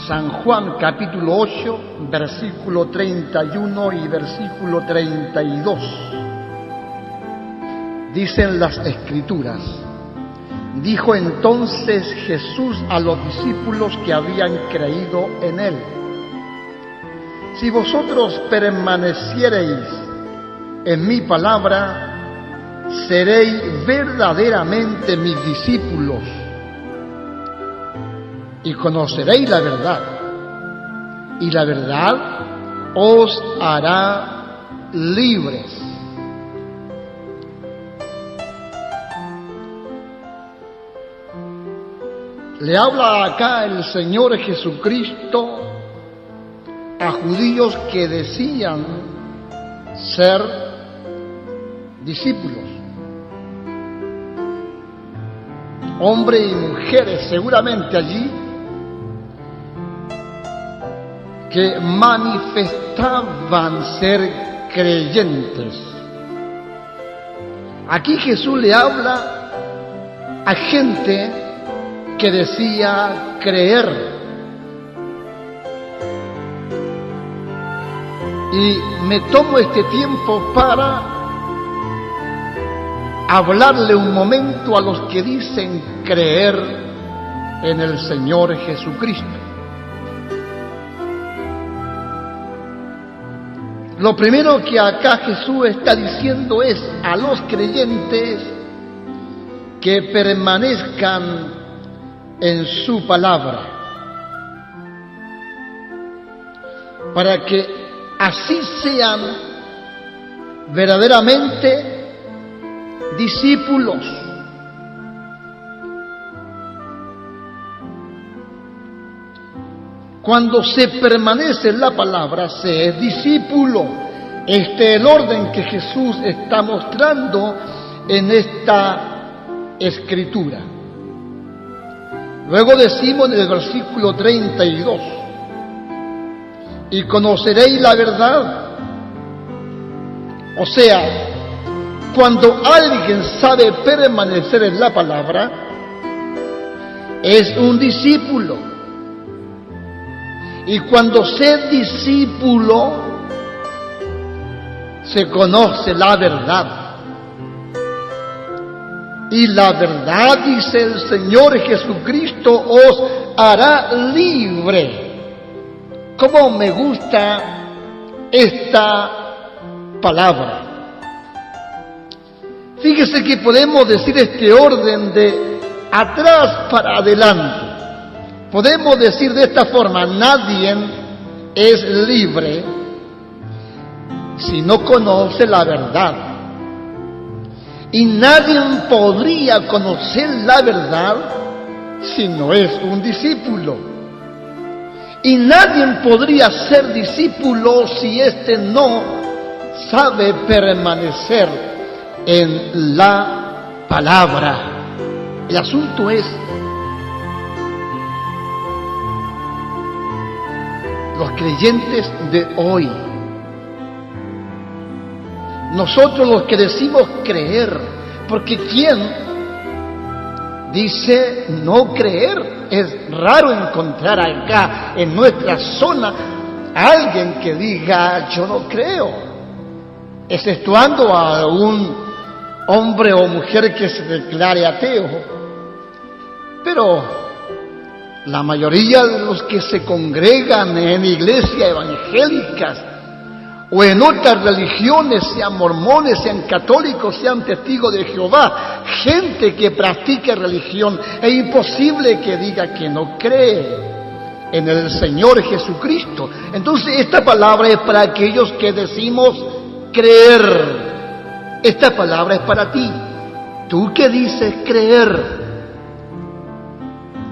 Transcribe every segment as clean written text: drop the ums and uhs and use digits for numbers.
San Juan capítulo 8, versículo 31 y versículo 32. Dicen las Escrituras: dijo entonces Jesús a los discípulos que habían creído en él: si vosotros permaneciereis en mi palabra, seréis verdaderamente mis discípulos y conoceréis la verdad, y la verdad os hará libres. Le habla acá el Señor Jesucristo a judíos que decían ser discípulos, hombres y mujeres seguramente allí, que manifestaban ser creyentes. Aquí Jesús le habla a gente que decía creer. Y me tomo este tiempo para hablarle un momento a los que dicen creer en el Señor Jesucristo. Lo primero que acá Jesús está diciendo es a los creyentes que permanezcan en su palabra, para que así sean verdaderamente discípulos. Cuando se permanece en la palabra, se es discípulo. Este es el orden que Jesús está mostrando en esta escritura. Luego decimos en el versículo 32: y conoceréis la verdad. O sea, cuando alguien sabe permanecer en la palabra, es un discípulo. Y cuando se es discípulo, se conoce la verdad. Y la verdad, dice el Señor Jesucristo, os hará libre. ¿Cómo me gusta esta palabra? Fíjese que podemos decir este orden de atrás para adelante. Podemos decir de esta forma: nadie es libre si no conoce la verdad. Y nadie podría conocer la verdad si no es un discípulo. Y nadie podría ser discípulo si éste no sabe permanecer en la palabra. El asunto es: los creyentes de hoy, nosotros los que decimos creer, porque ¿quién dice no creer? Es raro encontrar acá en nuestra zona a alguien que diga yo no creo, exceptuando a un hombre o mujer que se declare ateo. Pero la mayoría de los que se congregan en iglesias evangélicas o en otras religiones, sean mormones, sean católicos, sean testigos de Jehová, gente que practica religión, es imposible que diga que no cree en el Señor Jesucristo. Entonces esta palabra es para aquellos que decimos creer. Esta palabra es para ti. ¿Tú qué dices creer?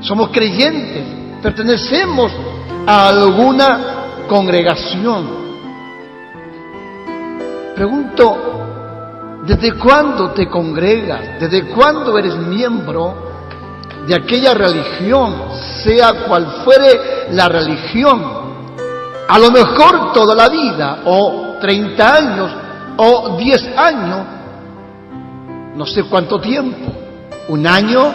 Somos creyentes, pertenecemos a alguna congregación. Pregunto, ¿desde cuándo te congregas? ¿Desde cuándo eres miembro de aquella religión, sea cual fuere la religión? A lo mejor toda la vida, o 30 años, o 10 años, no sé cuánto tiempo, un año,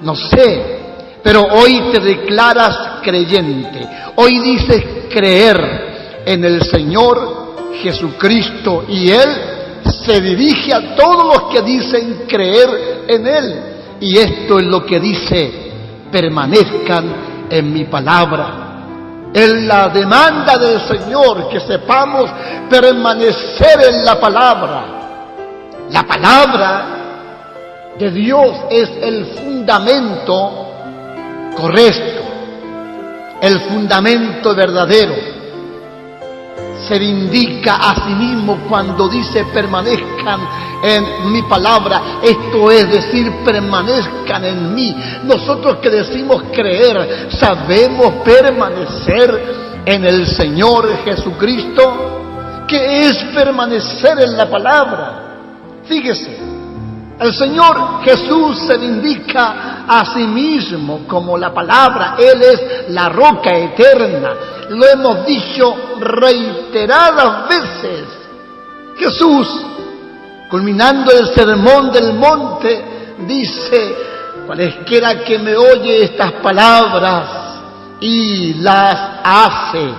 no sé. pero hoy te declaras creyente. Hoy dices creer en el Señor Jesucristo y Él se dirige a todos los que dicen creer en Él. Y esto es lo que dice: permanezcan en mi palabra. Es la demanda del Señor, que sepamos permanecer en la palabra. La palabra de Dios es el fundamento correcto, el fundamento verdadero. Se indica a sí mismo cuando dice permanezcan en mi palabra, esto es decir, permanezcan en mí. Nosotros que decimos creer, sabemos permanecer en el Señor Jesucristo. ¿Qué es permanecer en la palabra? Fíjese, el Señor Jesús se indica a sí mismo como la palabra. Él es la roca eterna. Lo hemos dicho reiteradas veces. Jesús, culminando el sermón del monte, dice: cualesquiera que me oye estas palabras y las hace,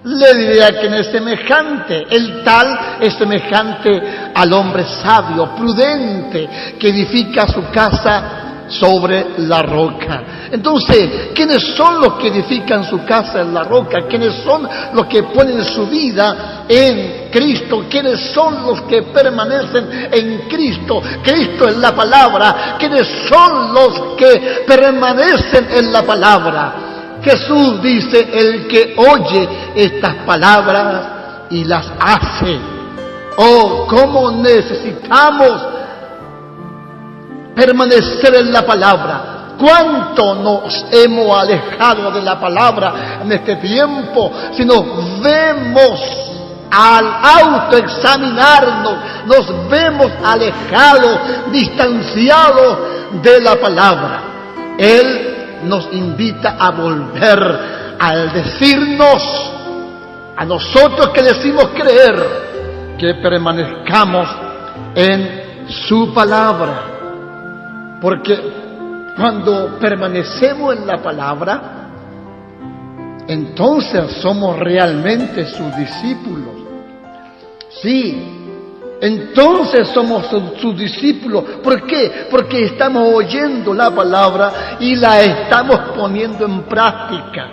le diré a quien es semejante. El tal es semejante al hombre sabio, prudente, que edifica su casa sobre la roca. Entonces, ¿quiénes son los que edifican su casa en la roca? ¿Quiénes son los que ponen su vida en Cristo? ¿Quiénes son los que permanecen en Cristo? Cristo es la palabra. ¿Quiénes son los que permanecen en la palabra? Jesús dice: el que oye estas palabras y las hace. Oh, cómo necesitamos permanecer en la palabra. ¿Cuánto nos hemos alejado de la palabra en este tiempo? Si nos vemos al autoexaminarnos, nos vemos alejados, distanciados de la palabra. Él nos invita a volver, al decirnos a nosotros que decimos creer, que permanezcamos en su palabra. Porque cuando permanecemos en la palabra, entonces somos realmente sus discípulos. Sí, entonces somos sus discípulos. ¿Por qué? Porque estamos oyendo la palabra y la estamos poniendo en práctica.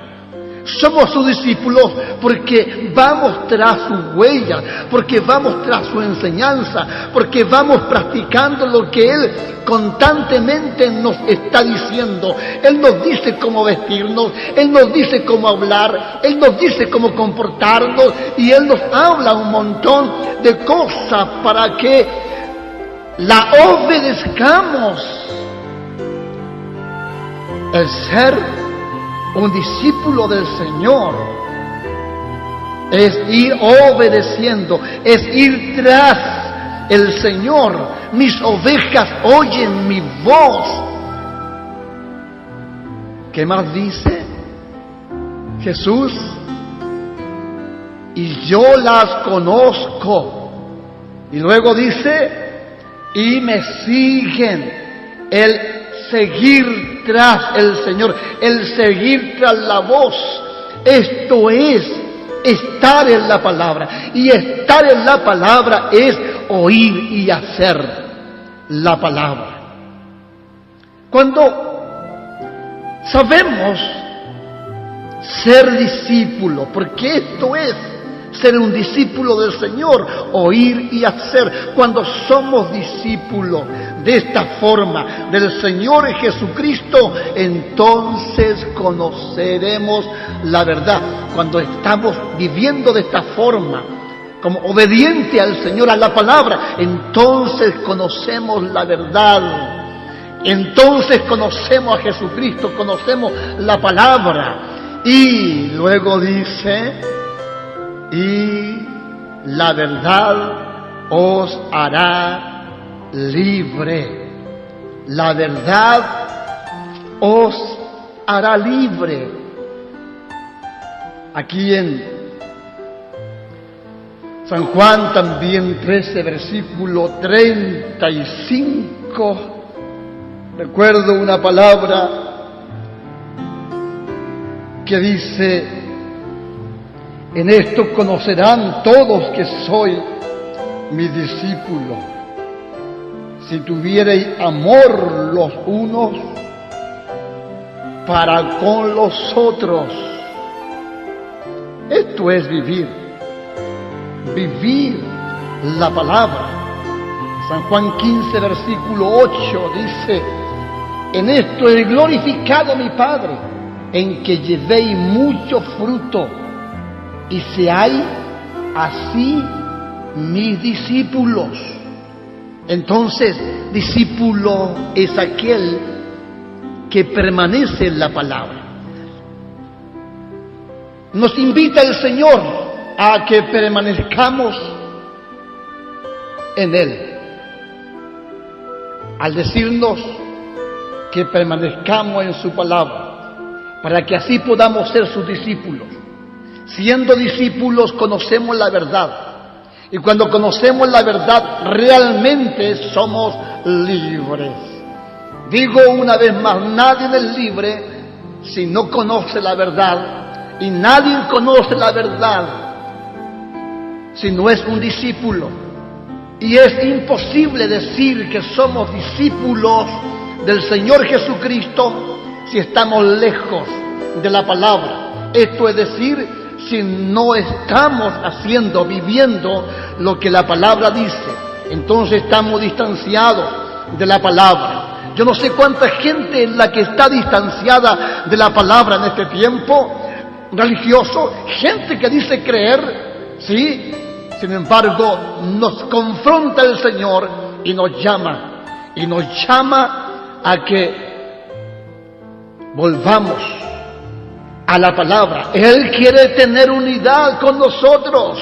Somos sus discípulos porque vamos tras sus huellas, porque vamos tras su enseñanza, porque vamos practicando lo que Él constantemente nos está diciendo. Él nos dice cómo vestirnos, Él nos dice cómo hablar, Él nos dice cómo comportarnos, y Él nos habla un montón de cosas para que la obedezcamos. El ser un discípulo del Señor es ir obedeciendo, es ir tras el Señor. Mis ovejas oyen mi voz. ¿Qué más dice Jesús? Y yo las conozco. Y luego dice: y me siguen. El seguir tras el Señor, el seguir tras la voz. Esto es estar en la palabra. Y estar en la palabra es oír y hacer la palabra. Cuando sabemos ser discípulo, porque esto es ser un discípulo del Señor, oír y hacer. Cuando somos discípulos de esta forma del Señor Jesucristo, entonces conoceremos la verdad. Cuando estamos viviendo de esta forma, como obediente al Señor, a la palabra, entonces conocemos la verdad. Entonces conocemos a Jesucristo, conocemos la palabra. Y luego dice: y la verdad os hará libre. La verdad os hará libre. Aquí en San Juan también 13, versículo 35, recuerdo una palabra que dice: en esto conocerán todos que soy mi discípulo, si tuviereis amor los unos para con los otros. Esto es vivir la palabra. San Juan 15, versículo 8 dice: en esto es glorificado mi Padre, en que llevéis mucho fruto y seáis así mis discípulos. Entonces, discípulo es aquel que permanece en la palabra. Nos invita el Señor a que permanezcamos en Él, al decirnos que permanezcamos en su palabra, para que así podamos ser sus discípulos. Siendo discípulos conocemos la verdad, y cuando conocemos la verdad realmente somos libres. Digo una vez más, nadie es libre si no conoce la verdad, y nadie conoce la verdad si no es un discípulo. Y es imposible decir que somos discípulos del Señor Jesucristo si estamos lejos de la palabra. Esto es decir, si no estamos viviendo lo que la palabra dice, entonces estamos distanciados de la palabra. Yo no sé cuánta gente es la que está distanciada de la palabra en este tiempo religioso, gente que dice creer, ¿sí? Sin embargo, nos confronta el Señor y nos llama a que volvamos a la palabra. Él quiere tener unidad con nosotros.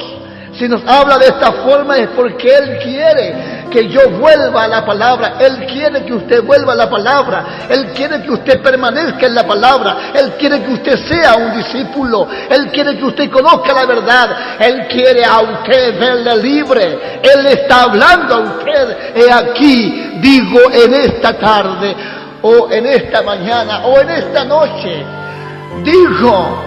Si nos habla de esta forma es porque Él quiere que yo vuelva a la palabra. Él quiere que usted vuelva a la palabra. Él quiere que usted permanezca en la palabra. Él quiere que usted sea un discípulo. Él quiere que usted conozca la verdad. Él quiere a usted verle libre. Él está hablando a usted. He aquí, digo, en esta tarde, o en esta mañana, o en esta noche, digo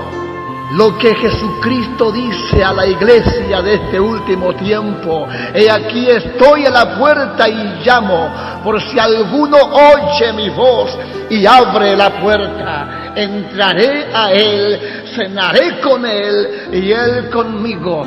lo que Jesucristo dice a la iglesia de este último tiempo: he aquí estoy a la puerta y llamo, por si alguno oye mi voz y abre la puerta, entraré a él, cenaré con él y él conmigo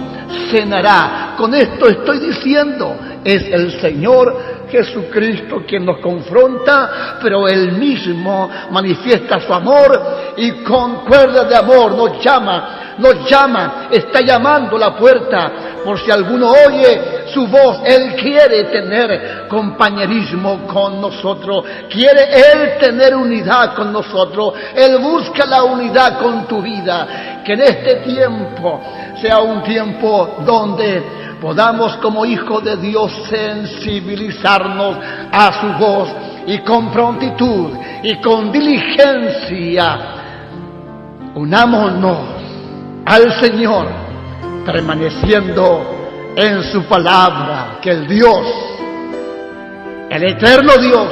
cenará. Con esto estoy diciendo, es el Señor Jesucristo quien nos confronta, pero Él mismo manifiesta su amor y con cuerdas de amor nos llama, está llamando a la puerta. Por si alguno oye su voz, Él quiere tener compañerismo con nosotros, quiere Él tener unidad con nosotros. Él busca la unidad con tu vida, que en este tiempo sea un tiempo donde podamos como hijos de Dios sensibilizarnos a su voz y con prontitud y con diligencia unámonos al Señor, permaneciendo en su palabra. Que el Dios, el eterno Dios,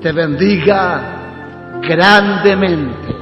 te bendiga grandemente.